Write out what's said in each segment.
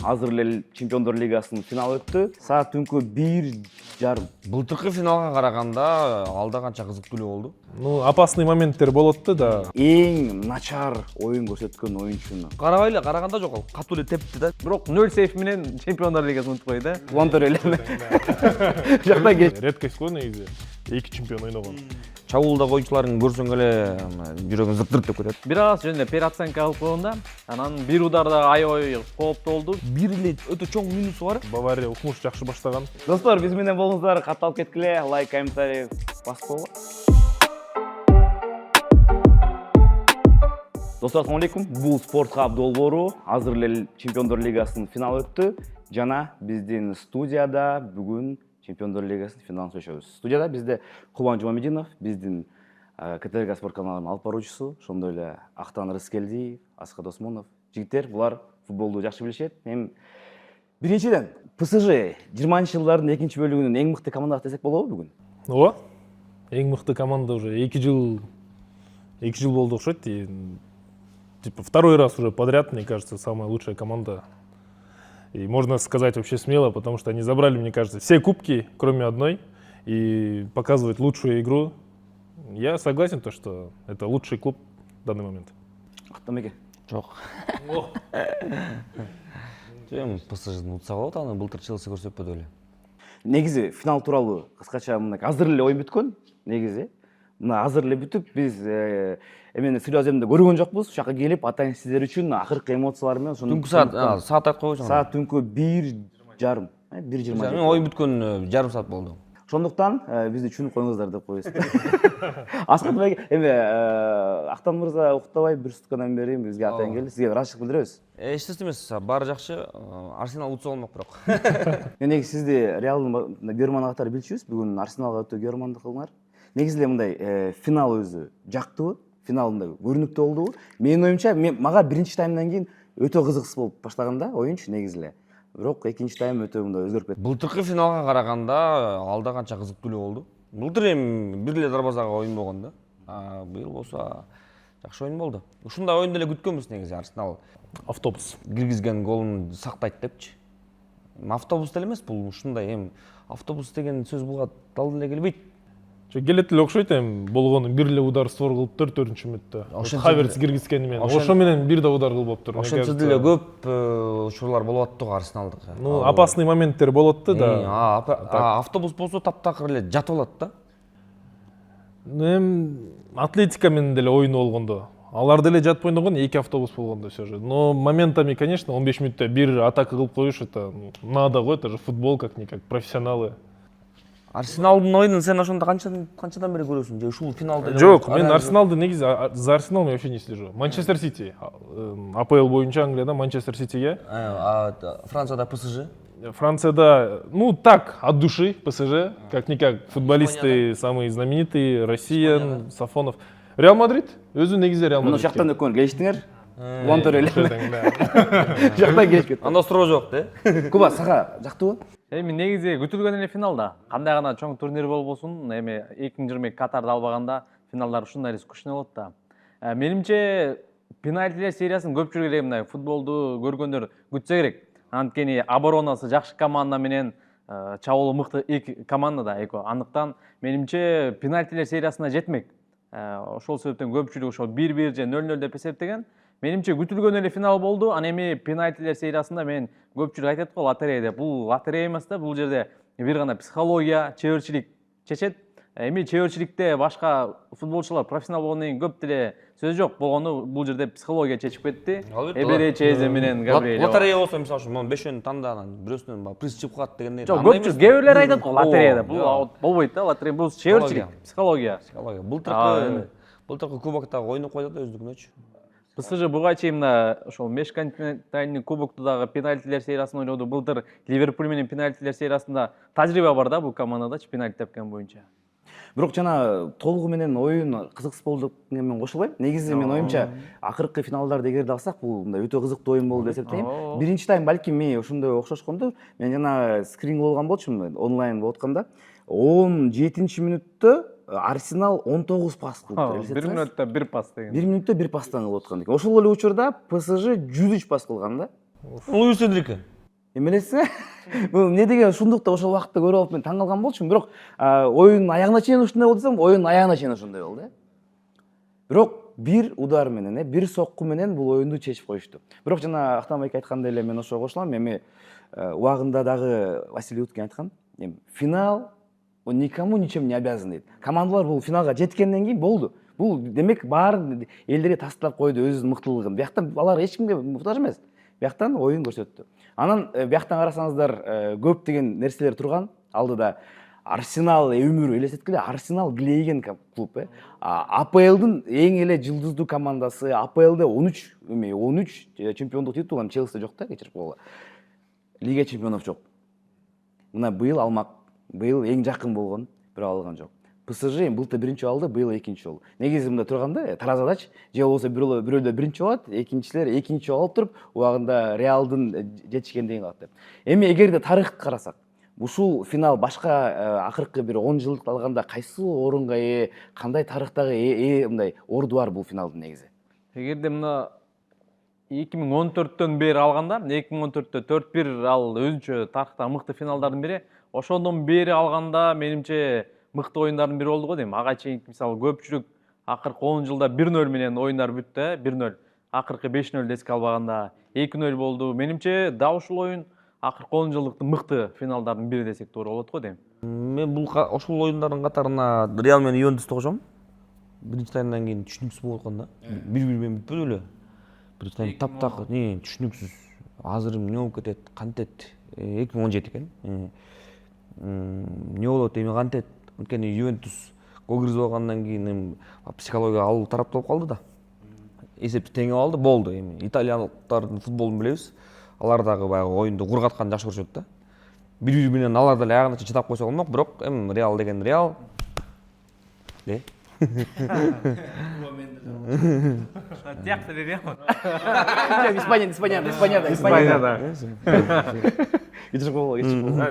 Азыр эле Чемпиондор лигасынын финалы өттү. Саат түнкү 1:30. Былтыркы финалга караганда алда канча кызыктуу болду. Ну, опасный моменттер болотты да. Эң начар оюн көрсөткөн оюнчуну. Карабайлы караганда жок, катуу эле тепти да. Бирок 0 сейф менен Чемпиондор лигасын утуп койду да. Лантер эле. Жакта кел. Редкость го негизи. Эки чемпион ойногон. Чабуулдагы оюнчуларын көрсөң эле жүрөгүң зыптырт деп кетет. Бир аз жөн эле переоценка кылып койгонда, анан бир ударда аябай кооптуу болду. Бир эле өтө чоң минусу бар. Бавария укмуш жакшы баштаган. Достор, биз менен болуңуздар, катталып кеткиле, лайк, комментарий басып койгула. Достор, ассалому алейкум. Бул спорт хаб долбоору. Азыр эле Чемпиондор лигасынын финалы өттү. Жана биздин студияда бүгүн Чемпиондор лигасынын финалын сүйлөшөбүз. Студияда бизде Кубан Жумамединов, биздин КТР спорт каналынын алып баруучусу, ошондой эле Актан Рыскелдиев, Аскат Осмонов. Жигиттер, булар футболду жакшы билишет. Эми биринчиден ПСЖ 20-жылдардын экинчи бөлүгүнүн эң мыкты командасы десек болобу бүгүн? Ооба. Эң мыкты команда уже 2 жыл болду окшойт. Типа второй раз уже подряд, мне кажется, самая лучшая команда. И можно сказать вообще смело, потому что они забрали, мне кажется, все кубки, кроме одной, и показывают лучшую игру. Я согласен, то, что это лучший клуб в данный момент. Актамеке. Жок. Эми ПСЖдин утса болот, аны былтыр Челси көрсөтпөдү эле. Негизи финал тууралуу кыскача мындай азыр эле оюн бүткөн. Негизи мына азыр эле бүтүп биз эмени сүйлөзөмдө көргөн жокпуз. Ушака келип атайын сиздер үчүн акыркы эмоциялар менен ошону Түнкү саат айтып койбойсуң. саат түнкү 1:30, 1:20. Оюн бүткөн жарым саат болду. Ошондуктан бизди түшүнүп коюңуздар деп коебуз. Аскатбек, эми Актан мырза уктабай бир суткадан бери бизге атайын келди. Сизге ыраазычылык билдиребиз. Эч нерсе эмес, баары жакшы. Арсенал утса болмок бирок. Негизи сизди Реалдын көрөрман катары билчүбүз. Бүгүн Арсеналга өтө көрөрмандык кылдыңар. Негизи эле мындай финал өзү жактыбы? Финал мындай көрүнүктүү болдубу? Менин оюмча, мага биринчи таймдан кийин өтө кызыксыз болуп баштаган да оюнчу негизи эле. Бирок экинчи тайм өтө мындай өзгөрүп кетти. Былтыркы финалга караганда алда канча кызыктуу болду. Былтыр эми бир эле дарбазага оюн болгон да. Быйыл болсо жакшы оюн болду. Ушундай оюнду эле күткөнбүз негизи. Арсенал Автобус. киргизген голун сактайт депчи. Автобус деле эмес бул, ушундай эми автобус деген сөз буга дал эле келбейт. Келет эле окшойт эми болгону бир эле удар створ кылыптыр 4-мүнөттө. Хаверс киргизгени менен. Ошо менен бир да удар кылып болуптур. Ошентсе деле көп учурлар болуп аттыгы Арсеналдык. Ну, опасный моменттер болотты да. Автобус болсо таптакыр эле жатып алат да. Эми Атлетика менен деле оюну болгондо. Алар деле жатып ойногон, 2 автобус болгондо все же. Но моментами, конечно, 15 мүнөттө бир атака кылып коюш, это надо го, это же футбол как-никак, профессионалы. Арсеналдын оюнун сен ошондо канчадан бери көрөсүң? Же ушул финалда? Жок, мен Арсеналды негизи за Арсенал мен вообще не слежу. Манчестер Сити. АПЛ боюнча Англияда Манчестер Ситиге. Францияда ПСЖ. Францияда, ну так, от души ПСЖ, как-никак, футболисты самые знаменитые, Россиян, Сафонов. Реал Мадрид, өзү негизи Реал Мадрид. Жактан өкөн келиштиңер. Лантер эле. Жактан келип кетти. Анда суроо жок да. Куба, сага жактыбы? Эми негизи күтүлгөн эле финалда. Кандай гана чоң турнир болбосун, эми 2020 Катарда албаганда финалдар ушундай эле скучный болот да. Менимче пенальтилер сериясын көпчүлүк эле мындай футболду көргөндөр күтсө керек. Анткени оборонасы жакшы команда менен чабуулу мыкты эки команда да эко. Андыктан менимче пенальтилер сериясына жетмек. Ошол себептен көпчүлүк ошол 1-1 же 0-0 деп эсептеген. Менимче күтүлгөн эле финал болду. Ана эми пенальтилер сериясында мен көпчүлүк айтат го лотерея деп. Бул лотерея эмес да, бул жерде бир гана психология, чеберчилик чечет. Эми чеберчиликте башка футболчулар профессионал болгондон кийин көп деле сөз жок болгону бул жерде психология чечип кетти. Эбере Чезе менен Габриэль. Лотерея болсо мисалы үчүн монун 5-өн тандаган бирөөсүнөн приз чыгып калат дегендей. Жок, көпчүлүк кээ айтат го лотерея деп. Бул болбойт да, лотерея бул чеберчилик, психология. Былтыркы кубоктагы ойноп койду да өздүгүнөчү. ПСЖ буга чейин мына ошол межконтинентальный кубоктогу пенальтилер сериясын ойноду. Былтыр Ливерпуль менен пенальтилер сериясында тажрыйба бар да бул командадачы пенальти тепкен боюнча. Бирок жана толугу менен оюн кызыксыз болду деген мен кошулбайм. Негизи мен оюмча акыркы финалдарды эгерде алсак бул мындай өтө кызыктуу оюн болду деп эсептейм. Биринчи тайм балким мен ошондой окшошкондо, мен жана скрин болгон болчумун онлайн болуп атканда 17-мүнөттө Арсенал 19 пас кылды. 1 мүнөттө 1 пас деген. 1 мүнөттө 1 пастан кылып аткан экен. Ошол эле учурда ПСЖ 103 пас кылган да. Луис Энрике. Эмелесиң? Бул эмне деген ушундукта ошол убакытта көрүп алып мен таң калган болчумун. Бирок оюндун аягына чейин ушундай болду десем, оюндун аягына чейин ушундай болду. Бирок бир удар менен, бир сокку менен бул оюнду чечип коюшту. Бирок жана Актан байке айткандай эле мен ошого кошулам. Эми убагында дагы Василий Уткин айткан, финал он никому ничем не обязан дейт. Командалар бул финалга жеткенден кийин болду. Бул демек баарын элдерге тастап койду өзүнүн мыктылыгын. Бияктан алар эч кимге муктаж эмес. Бияктан оюн көрсөттү. Анан бияктан карасаңыздар көп деген нерселер турган. Алдыда Арсенал өмүрү элестеткиле, Арсенал килейген клуб. АПЛдын эң эле жылдыздуу командасы, АПЛда 13 чемпиондук титул, Челсиде жок да, кечирип койгула. Лига чемпионов жок. Мына быйыл алмак, быйыл эң жакын болгон, бирок алган жок. ПСЖ былтыр биринчи алды, быйыл экинчи болду. Негизи мында турганда таразадачы, же болбосо бирөөлөр биринчи болот, экинчилер экинчи болуп туруп, убагында Реалдын жетишкенден калат деп. Эми эгерде тарыхты карасак, ушул финал башка акыркы бир 10 жылдык алганда кайсы орунга кандай тарыхтагы мындай орду бар бул финалдын негизи? Эгерде мына 2014төн бери алганда, 2014тө 4-1 ал өзүнчө тарыхтагы мыкты финалдардын бири. Ошондон бери алганда менимче мыкты оюндардын бири болду го дейм. Ага чейин мисалы көпчүлүк акыркы 10 жылда 1-0 менен оюндар бүттү, 1-0. Акыркы 5-0 эске албаганда 2-0 болду. Менимче да ушул оюн акыркы 10 жылдыктын мыкты финалдардын бири десек туура болот го дейм. Мен бул ошол оюндардын катарына Реал менен Ювентусту кошом. Биринчи таймдан кийин түшүнүксүз болуп аткан да. 1-1 менен бүтпөдү беле. Биринчи тайм таптак, түшүнүксүз. Азыр эмне болуп кетет, кантет. 2017 экен. Эмне болот, эми кантет. Анткени Ювентус гол киргизип алгандан кийин психология ал тарапталып калды да. Эсепти теңеп алды, болду. Эми италиялыктардын футболун билебиз. Алар дагы баягы оюнду кургатканды жакшы көрүшөт да. 1-1 менен алар деле аягына чейин чыдап койсо болмок, бирок эми Реал деген Реал. Тиякты деди. Испанияда. Кечирип койгула,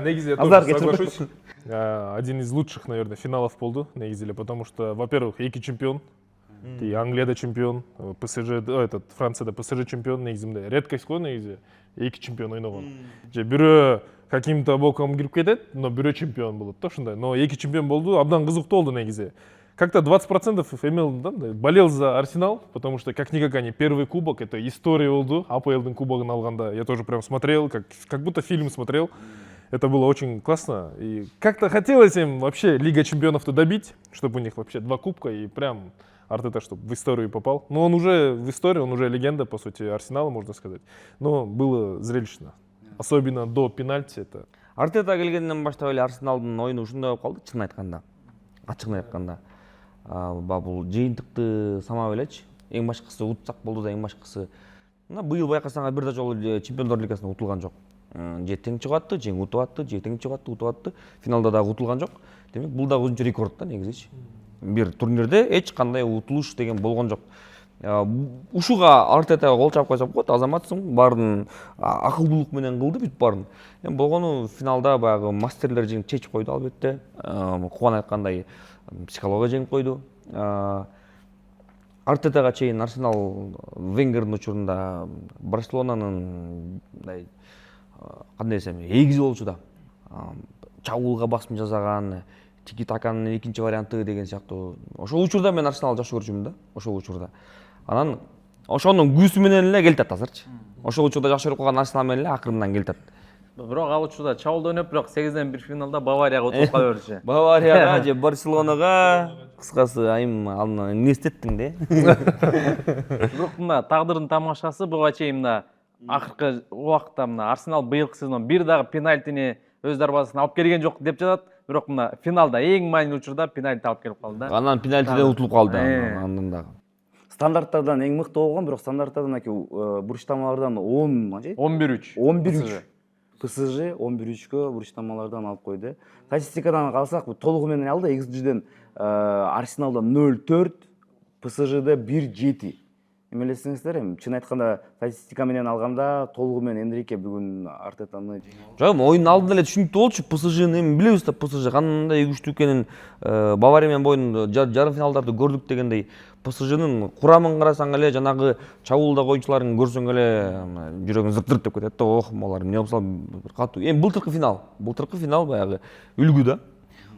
Негизи я тоже соглашусь. Один из лучших, наверное, финалов болду, негизи эле, потому что, во-первых, эки чемпион. И Англияда чемпион, ПСЖ, Францияда ПСЖ чемпион, негизи мындай редкость го негизи. Эки чемпион ойногон. Же бирөө каким-то боком кирип кетет, но бирөө чемпион болот да ушундай. Но эки чемпион болду, абдан кызыктуу болду негизи. Как-то 20% имел, да, болел за Арсенал, потому что как-никак они первый кубок, это история болду, АПЛдын кубогун алганда. Я тоже прям смотрел, как будто фильм смотрел. Это было очень классно. И как-то хотелось им вообще Лига чемпионов-то добить, чтобы у них вообще 2 кубка и прям Артета, чтобы в историю попал. Но он уже в историю, он уже легенда, по сути, Арсенала, можно сказать. Но было зрелищно. Особенно до пенальти это. Артета келгенден баштап эле Арсеналдын оюну ушундай болуп калды, чынын айтканда. Ачыгын айтканда. Бул жыйынтыкты самап элечи. Эң башкысы утсак болду да, эң башкысы. Мына быйыл байкасаңар бир да жолу Чемпиондор Лигасында утулган жок. Же тең чыгып атты, же утуп атты, же тең чыгып атты, утуп атты. Финалда дагы утулган жок. Демек бул дагы өзүнчө рекорд да негизичи. Бир турнирде эч кандай утулуш деген болгон жок. Ушуга Артетага кол чаап койсок болот, азаматсың, баарын акылдуулук менен кылды бүт баарын. Эми болгону финалда баягы мастерлер жеңип чечип койду албетте. Кубан айткандай психология жеңип койду. Артетага чейин Арсенал Венгердин учурунда Барселонанын мындай кандай десем, эгизи болчу да. Чабуулга басым жасаган, тики-таканын экинчи варианты деген сыяктуу. Ошол учурда мен Арсеналды жакшы көрчүмүн да, ошол учурда. Анан ошонун күсү менен эле келтат азырчы. Ошол учурда жакшы көрүп калган Арсенал менен эле акырындан келтат. Бирок ал учурда чабуулда ойноп, бирок 8-1 финалда Баварияга утуп кала берчү. Баварияга же Барселонага, кыскасы айым аны эмнестеттиң де. Бирок мына тагдырдын тамашасы буга чейин мына акыркы убакытта мына Арсенал быйылкы сезон бир дагы пенальтини өз дарбазасына алып келген жок деп жатат. Бирок мына финалда эң маанилүү учурда пенальти алып келип калды да. Анан пенальтиден утулуп калды андан дагы. Стандарттардан эң мыкты болгон, бирок стандарттардан аки бурчтамалардан 11-3. 11-3. ПСЖ 11-3кө бурчтамалардан алып койду. Статистикадан калсак, толугу менен алды. XG-ден Арсеналда 0-4, ПСЖда 1-7. эме элестеңиздер, эми чын айтканда статистика менен алганда толугу менен Энрике бүгүн Артетаны Жок, оюндун алдында эле түшүнүктүү болчу. ПСЖны эми билебиз да, ПСЖ кандай күчтүү экенин, Бавария менен боюн жарым финалдарды көрдүк дегендей. ПСЖнын курамын карасаң эле, жанагы чабуулдагы оюнчуларын көрсөң эле жүрөгүң зырт-зырт деп кетет да. Ох, булар эмне болсо бир катуу. Эми былтыркы финал баягы үлгү да.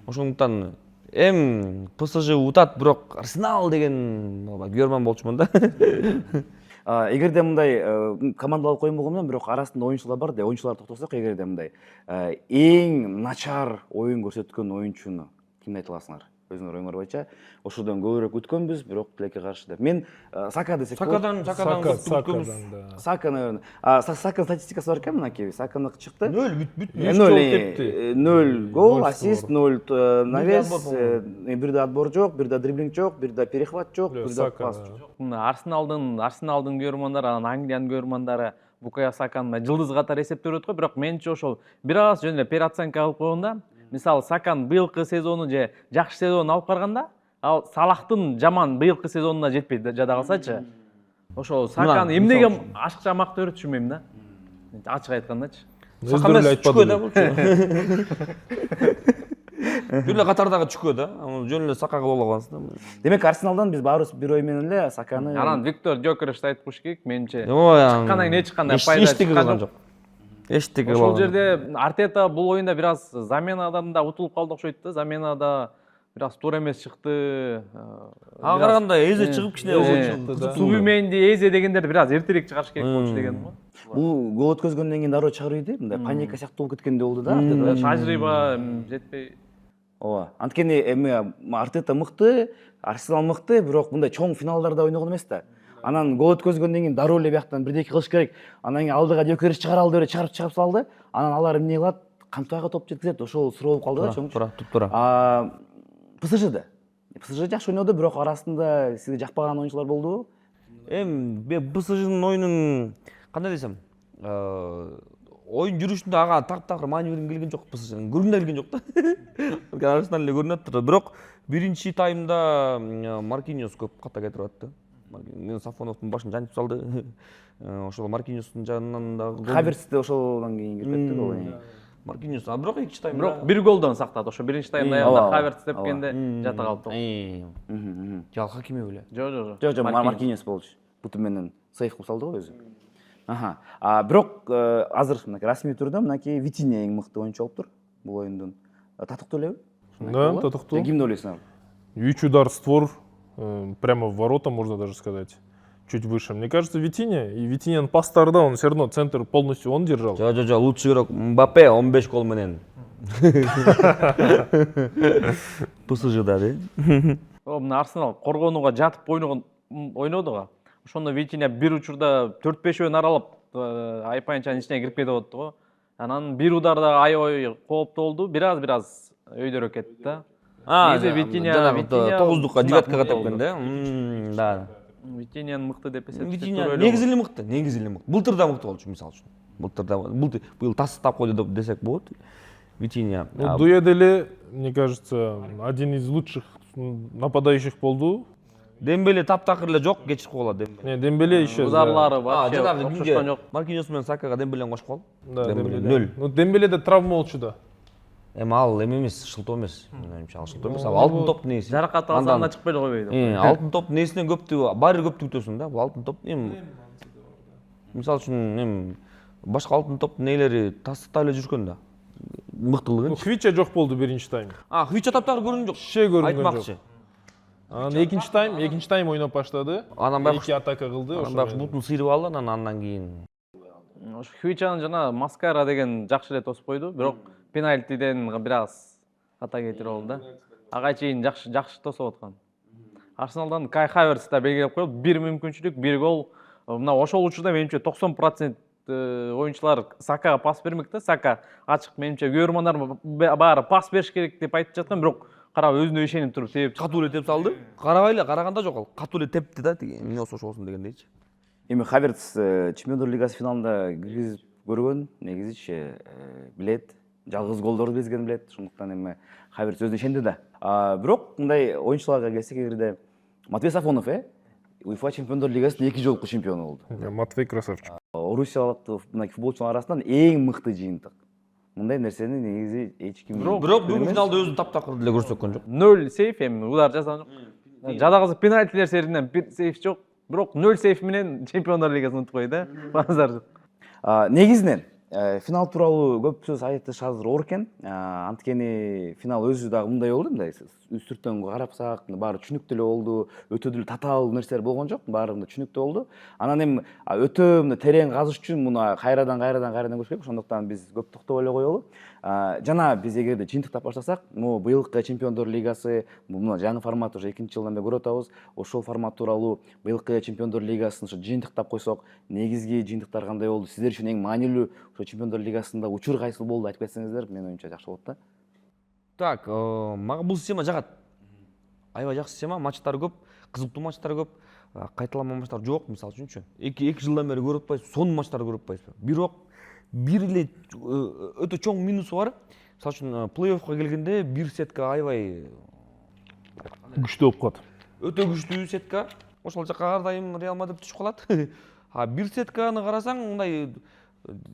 Ошондуктан ПСЖ утат, бирок Арсенал деген көрмөн болчумун да. эгерде мындай командалык оюн болгону менен бирок арасында оюнчулар бар да, оюнчуларды токтосок, эгерде мындай эң начар оюн көрсөткөн оюнчуну кимди айта аласыңар? Өзүңөр оюңар боюнча ошодон көбүрөөк күткөнбүз, бирок тилекке каршы деп. Мен Сака десек болот. Сака, наверное. Саканын статистикасы бар экен мынакей. Саканы чыкты. 0 0 гол, ассист, 0 навес, бир да отбор жок, бир да дриблинг жок, бир да перехват жок, бир да пас жок. Арсеналдын көрөрмандары, анан Англиянын көрөрмандары Букая Саканы жылдыз катары эсептеп өтөт го, бирок менче ошол бир аз жөн эле переоценка кылып койгонда, мисалы Сакан быйылкы сезону же жакшы сезонун алып барганда, ал Салахтын жаман быйылкы сезонуна жетпей жада калсачы, ошол Сакан эмнеге ашыкча мактап өрөт түшүнбөйм да. Ачык айткандачы. Сакан чүкө да болчу. Жөн эле катардагы чүкө да. Жөн эле Сакага боло каласың да. Демек Арсеналдан биз баарыбыз бир ой менен эле Саканы. Анан Виктор Джокерович айтып коюш керек, менче. Чыккандан кийин эч кандай пайда чыккан жок. Эчтеке ошол жерде Артета бул оюнда бир аз заменадан да утулуп калды окшойт да. Заменада бир аз туура эмес чыкты. Ага караганда Эзе чыгып кичине Субименди, Эзе дегендерди бир аз эртерээк чыгарыш керек болчу дегеним го. Бул гол өткөзгөндөн кийин дароо чыгаруу ийди, мындай паника сыяктуу болуп кеткендей болду да. Тажрыйба жетпей. Ооба. Анткени эми Артета мыкты, Арсенал мыкты, бирок мындай чоң финалдарда ойногон эмес да. Анан гол өткөзгөндөн кийин дароо эле бияктан бирдеке кылыш керек. Анан кийин алдыга Джокерич чыгара алды, чыгарып салды. Анан алар эмне кылат? Кантпайга топ жеткизет. Ошол суроо болуп калды да чоң. Тура. ПСЖ жакшы ойноду, бирок арасында сизге жакпаган оюнчулар болдубу? ПСЖнын оюнун кандай десем, оюн жүрүшүндө ага таптакыр маани келген жок, ПСЖнын көрүнө келген жок да. Арсенал эле көрүнөт турду, бирок биринчи таймда Маркиньос көп ката кетирип атты. Мен Сафоновдун башын жанчып салды. Ошол Маркиньостун жанынан да Хаверцте ошолдан кийин кирип кетти гол. Маркиньос, бирок экинчи таймда Бирок бир голдон сактады. Ошо биринчи таймда аягында Хаверц тепкенде жата калды. Жал Хакиме беле. Жок. Маркиньос болчу. Буту менен сейф кылып салды го өзү. Бирок азыр мынакей расмий түрдө мынакей Витиня эң мыкты оюнчу болуптур бул оюндун. Татыктуу элеби? Да, татыктуу. Кимди ойлойсуңар? 3 удар в створ, прямо в ворота, можно даже сказать. Чуть выше. Мне кажется, Витиня. И Витинян пастар, да, он все равно центр полностью он держал. Жо, лучшийрок Мбаппе 15 гол менен. ПСЖда де. Мына Арсенал коргонууга жатып ойноду го. Ошондо Витиня бир учурда 4-5 аралап айпайынчанын ичине кирип кетип атты го. Анан бир ударда аябай кооптуу болду. Бир аз өйдөрөөк кетти да. Витиня 9-дукка, 9-ка тепкен да. Витинянын мыкты деп эсептейт. Витиня негизи эле мыкты. Былтыр да мыкты болчу, мисалы үчүн. Быйыл тастап койду деп десек болот. Витиня. Дуэ деле, мне кажется, один из лучших нападающих болду. Дембеле таптакыр эле жок, кечирип койгула Дембеле. Не, Дембеле еще. Ударлары вообще окшошкон жок. Маркиньос менен Сакага Дембелени кошуп кал. Да, Дембеле. Ну, Дембеледе травма болчу да. Ал эмес, шылтоо эмес. Менимче ал шылтоо эмес. Алтын топ нээси. Жаракат алса анда чыкпай эле койбойду. Алтын топ нээсинен көптү, баары көптү күтөсүң да. Бул алтын топ мисалы үчүн башка алтын топ нээлери тастыктап эле жүргөн да. Мыктылыгын. Хвича жок болду биринчи тайм. Хвича таптакыр көрүнгөн жок. Көрүнгөн жок. Анан экинчи тайм ойноп баштады. Анан баягы 2 атака кылды. Анан баягы бутун сыйрып алды, андан кийин. Ошо Хвичанын жана Маскара деген жакшы эле тосуп койду, бирок пенальтиден бир аз ката кетирип алды да. Ага чейин жакшы тосуп аткан. Арсеналдан Кай Хаверц да белгилеп коет, бир мүмкүнчүлүк, бир гол. Мына ошол учурда менимче 90% оюнчулар Сакага пас бермек да. Сака ачык, менимче көрөрмандар баары пас бериш керек деп айтып жаткан, бирок карап өзүнө ишенип туруп теп, катуу эле теп салды. Карабайлы, караганда жок ал. Катуу эле тепти да, эмне болсо ошо болсун дегендейчи. Эми Хаверц Чемпиондор лигасы финалында киргизип көргөн, негизичи билет, жалгыз голдорду безген билет. Ошондуктан эми Хаверц өзүнө ишенди да. Бирок мындай оюнчуларга келсек, эгерде Матвей Сафонов УЕФА Чемпиондар Лигасынын 2 жолку чемпиону болду. Матвей красавчик. Орусиялык мындай футболчулар арасынан эң мыкты жыйынтык. Мындай нерсени негизи эч ким бирок бүгүн финалда өзүн таптакыр деле көрсөткөн жок. 0 сейф эми удар жасаган жок. Жадагысы пенальтилер сериинен бир сейф жок. Бирок 0 сейф менен Чемпиондар Лигасын утуп койду, базар жок. Негизинен финал тууралуу көп сөз айтыш азыр оор экен. Анткени финал өзү дагы мындай болду, мындай үстүртөн карапсак, баары түшүнүктүү эле болду. Өтө деле татаал нерселер болгон жок, баары түшүнүктүү болду. Анан эми өтө терең казыш үчүн муну кайрадан көрүш керек. Ошондуктан биз көп токтоп эле коелу. Жана биз эгерде жыйынтыктап баштасак, могу быйылкы Чемпиондор Лигасы, мына жаңы формат уже 2-жылдан бери көрүп атабыз. Ошол формат тууралуу быйылкы Чемпиондор Лигасын жыйынтыктап койсок, негизги жыйынтыктар кандай болду? Сиздер үчүн эң маанилүү ошо Чемпиондор Лигасында учур кайсыл болду айтып кетсеңиздер, менин оюмча жакшы болот да. Так, мага бул система жагат. Аябай жакшы система, матчтар көп, кызыктуу матчтар көп, кайталанма матчтар жок, мисалы үчүнчү. 2 жылдан бери көрүп атпайбыз, сонун матчтарды көрүп атпайбыз. Бирок бир эле өтө чоң минусу бар. Мисалы үчүн плей-оффко келгенде бир сетка аябай Күчтүү болуп калат. өтө күчтүү сетка. Ошол жакка ар дайым Реал Мадрид түшүп калат. Бир сетканы карасаң, мындай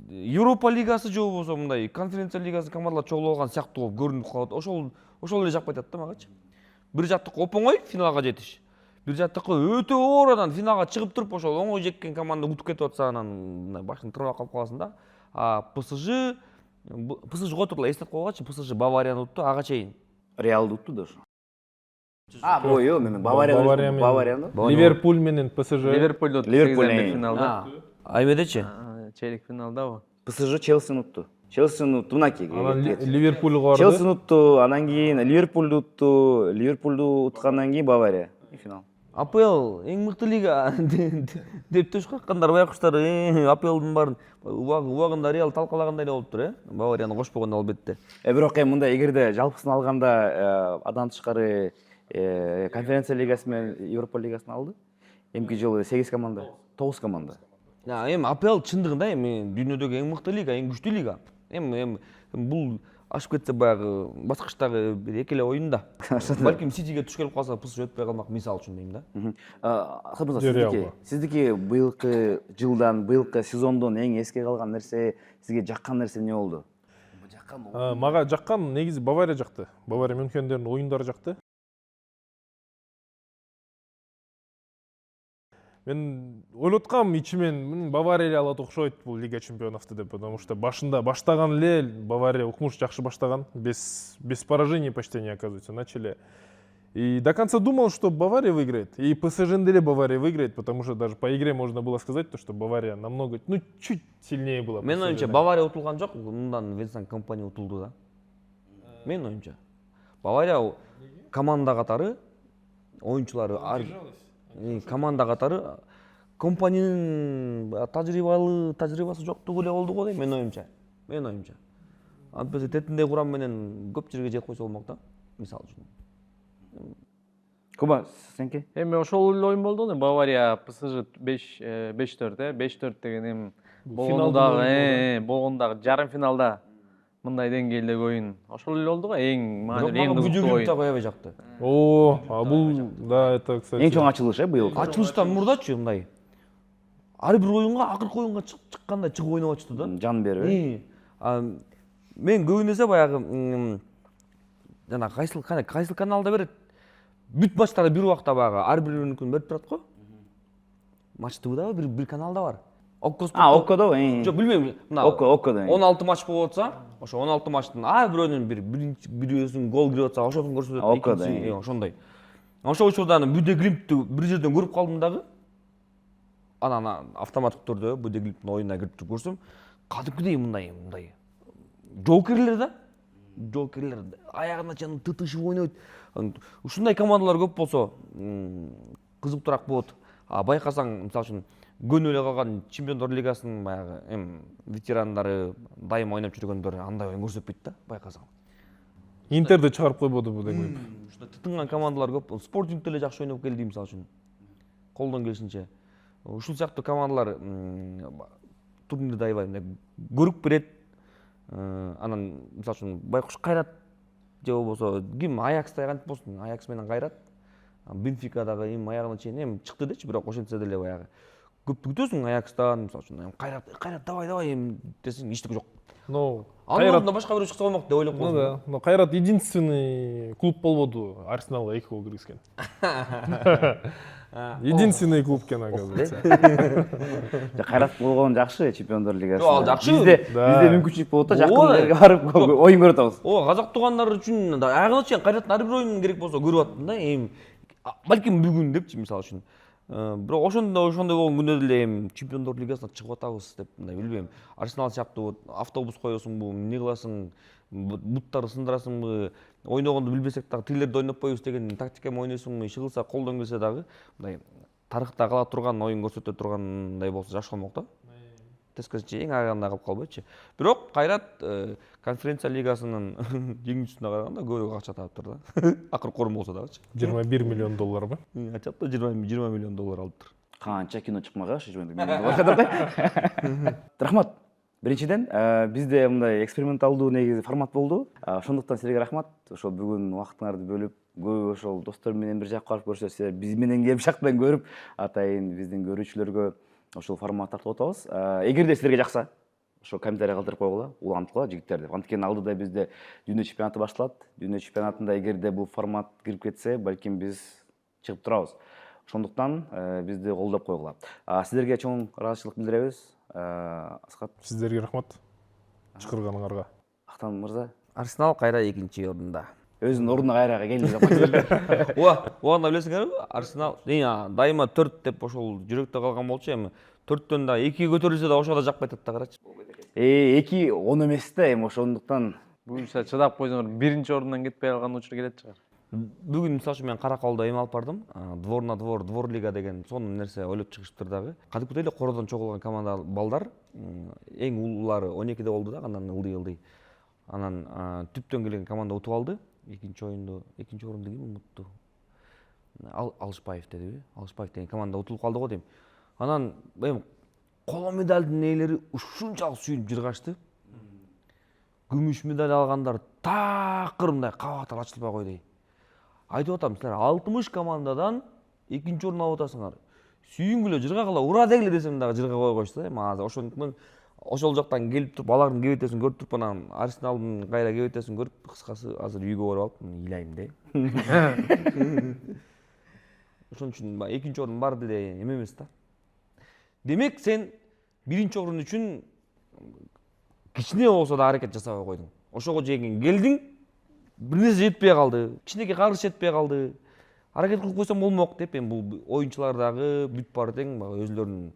Европа лигасы же болбосо мындай конференция лигасы командалар чогулган сыяктуу болуп көрүнүп калат. Ошол эле жакпай атат да магачы. Бир жактыкы оңой финалга жетиш. Бир жактыкы өтө оор, анан финалга чыгып туруп ошол оңой жеккен команда утуп кетип атса, анан башың тырбап калып каласың да. ПСЖ отур эле эстеп койгочу, ПСЖ Баварияны утту, ага чейин. Реалды утту да ошо. Бою мен Баварияны. Ливерпуль менен ПСЖ. Ливерпуль финалда. Эмедечи? Чейлик финалдабы? ПСЖ Челсини утту. Челсини утту мынакей. Анан Ливерпуль барды. Челсини утту, анан кийин Ливерпулду утту, Ливерпулду уткандан кийин Бавария финал. АПЛ эң мыкты лига деп төш каккандар байкуштар, АПЛдун баарын убагында Реал талкалагандай эле болуптур, Баварияны кошпогондо албетте. Бирок мындай эгерде жалпысын алганда андан тышкары конференция лигасы менен Европа лигасын алды. Эмки жолу 8 команда, 9 команда. Эми АПЛ чындыгында эми дүйнөдөгү эң мыкты лига, эң күчтүү лига. Эми бул ашып кетсе баягы баскычтагы бир эки эле оюнда. Балким Ситиге туш келип калса, ПСЖ өтпөй калмак, мисалы үчүн дейм да. Сиздики быйылкы жылдан, быйылкы сезондон эң эске калган нерсе, сизге жаккан нерсе эмне болду? Мага жаккан негизи Бавария жакты. Бавария Мюнхендердин оюндары жакты. Мен ойлоткам ичимен Бавария эле алат окшойт бул Лига чемпионовду деп, потому что баштаган эле Бавария укмуш жакшы баштаган, без поражений почти не оказывается, начали. И до конца думал, что Бавария выиграет, и ПСЖ деле Бавария выиграет, потому что даже по игре можно было сказать, что Бавария намного, чуть сильнее была. Мен оюмча Бавария утулган жок, мындан Венсан компания утулду да. Мен оюмча Бавария команда катары, оюнчулары команда катары компаниянын тажрыйбасы жоктугу эле болду го дейм, мен оюмча. Антпесе тетиндей курам менен көп жерге жетип койсо болмок да, мисалы үчүн. Куба, сенки? Эми ошол эле оюн болду го, Бавария ПСЖ 5-4, 5-4 деген эми болгондагы жарым финалда мындай деңгээлдеги оюн. Ошол эле болду го, эң маанилүү, эң кызыктуу оюн. Бирок аябай жакты. Бул да, это, кстати. Эң чоң ачылыш быйыл. Ачылыштан мурдачы мындай. Ар бир оюнга акыркы оюнга чыкканда чыгып ойноп атышты да. Жан берип. Мен көбүн эсе баягы жана кайсыл каналда берет. Бүт матчтарды бир убакта баягы ар бириникин берип турат го. Матч ТВ'дабы бир каналда бар. Оккодобу? Жок, билбейм. Мына Оккодо. 16 матч болуп атса, ошо 16 матчтын ар бирөөнүн бирөөсүн гол кирип атса, ошону көрсөтөт. Оккодо. Ошондой. Ошол учурда Будеглимптти бир жерден көрүп калдым дагы. Анан автоматтык түрдө Будеглимптин оюнуна кирип көрсөм, кадимкидей мындай жокерлер да. Жокерлер аягына чейин тытышып ойнойт. Ушундай командалар көп болсо, кызыктуураак болот. Байкасаң, мисалы үчүн көнүп эле калган Чемпиондор Лигасынын баягы ветерандары дайым ойноп жүргөндөр андай оюн көрсөтпөйт да, байкасаң. Интерди чыгарып койбоду бул деген. Ушундай тытынган командалар көп. Спортинг деле жакшы ойноп келди, мисалы үчүн. Колдон келишинче. Ушул сыяктуу командалар турнирде аябай көрүп берет. Анан мисалы үчүн Байкуш Кайрат же болбосо ким Аякстай кантип болсун, Аякс менен Кайрат Бенфикадагы эми аягына чейин эми чыкты дечи, бирок ошентсе деле баягы көптү күтөсүң Аякстан, мисалы үчүн Кайрат давай эми десең эчтеки жок. Но Анын ордуна башка бирөө чыкса болмок деп ойлоп ну коесуң. да, но Кайрат единственный клуб болбоду Арсеналга 2 гол киргизген. Единственный клуб экен, оказывается. Кайрат болгон жакшы чемпиондор лигасы. Ал жакшы. Бизде мүмкүнчүлүк болот да, жакын жерге барып оюн көрүп атабыз. Ооба, казак туугандар үчүн аягына чейин Кайраттын ар бир оюнун керек болсо көрүп аттым да. Эми балким бүгүн депчи, мисалы үчүн. Бирок ошондой болгон күндө деле эми чемпиондор лигасына чыгып атабыз деп, мындай билбейм. Арсенал сыяктуу автобус коесуңбу, эмне кыласың, буттарды сындырасыңбы, ойногонду билбесек дагы тилерди ойнотпойбуз деген тактиками ойнойсуңбу, иши кылса колдон келсе дагы мындай тарыхта кала турган оюн көрсөтө тургандай болсо жакшы болмок да. Тескерисинче эң аягында калып калбайчы. Бирок Кайрат конференция лигасынын жеңүүчүсүнө караганда көбүрөөк акча таптыр да. Акыр корун болсо дагычы. 21 миллион долларбы? Ачат да 20 миллион доллар алыптыр. Канча кино чыкмага ушу 20 миллион доллар кадар. Рахмат. Биринчиден, бизде мындай эксперименталдуу негизи формат болду. Ошондуктан силерге рахмат. Ошо бүгүн убактыңарды бөлүп, көп ошол достор менен бир жакка барып көрсөтсөздөр, биз менен келип жактан көрүп, атайын биздин көрүүчүлөргө ошол формат тартып атабыз. Эгерде силерге жакса, ошо комментарий калтырып койгула, уланткыла жигиттер деп. Анткени алдыда бизде дүйнө чемпионаты башталат. Дүйнө чемпионатында эгерде бул формат кирип кетсе, балким биз чыгып турабыз. Ошондуктан бизди колдоп койгула. Силерге чоң ыраазычылык билдиребиз. Аскат, Сиздерге рахмат. Чакырганыңарга. Актан мырза, Арсенал кайра 2-ордунда. өзүнүн ордуна кайра келди деп коесуңар. Оанда билесиңерби? Арсенал дайыма 4 деп ошол жүрөктө калган болчу, эми 4төн да 2 көтөрүлсө да ошого да жакпай атат да, карачы. 2 он эмес да, эми ошондуктан Буюрса чыдап койсоңор биринчи ордунан кетпей калган учур келет чыгар. Бүгүн мисалы үчүн мен Каракалда эми алып бардым. Двор на двор, двор лига деген сонун нерсе ойлоп чыгыштыр дагы. Кадимкидей эле кородон чогулган команда балдар, эң улуулары 12де болду да, анан ылдый. Анан түптөн келген команда утуп алды. Экинчи оюнду, экинчи орунду ким унутту? Алышбаев дедиби? Алышбаев деген команда утулуп калды го дейм. Анан эми коло медалдын ээлери ушунчалык сүйүнүп жыргашты. Күмүш медаль алгандар такыр мындай кабактар ачылбай койдой. Айтып атам, силер 60 командадан экинчи орун алып атасыңар. Сүйүнгүлө, жыргагыла, ура дегиле десем дагы жырга кой койчу да. Эми азыр ошондуктан ошол жактан келип туруп, алардын кебетесин көрүп туруп, анан Арсеналдын кайра кебетесин көрүп, кыскасы азыр үйгө барып алып, ыйлайм да. Ошон үчүн экинчи орун бар деле эме эмес да. Демек сен биринчи орун үчүн кичине болсо да аракет жасабай койдуң. Ошого жеген келдиң, бир нерсе жетпей калды, кичинекей каргыш жетпей калды. Аракет кылып койсоң болмок деп, эми бул оюнчулар дагы бүт бар тең өзлөрүнүн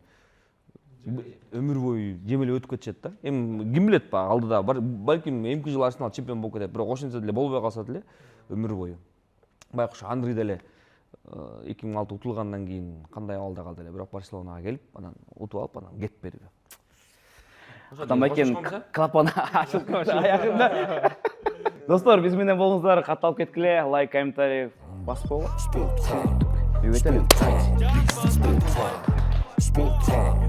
өмүр бою жемелеп өтүп кетишет да. Эми ким билет алдыда балким эмки жыл Арсенал чемпион болуп кетет, бирок ошентсе деле болбой калса деле өмүр бою. Байкуш Андрей деле 2006 утулгандан кийин кандай абалда калды эле, бирок Барселонага келип, анан утуп алып, анан кетпеди. Атамбекен клапан ачылып аягында. Достор, биз менен болуңуздар, катталып кеткиле, лайк, комментарий басып койгула. Үйгөтөлү. Sport time.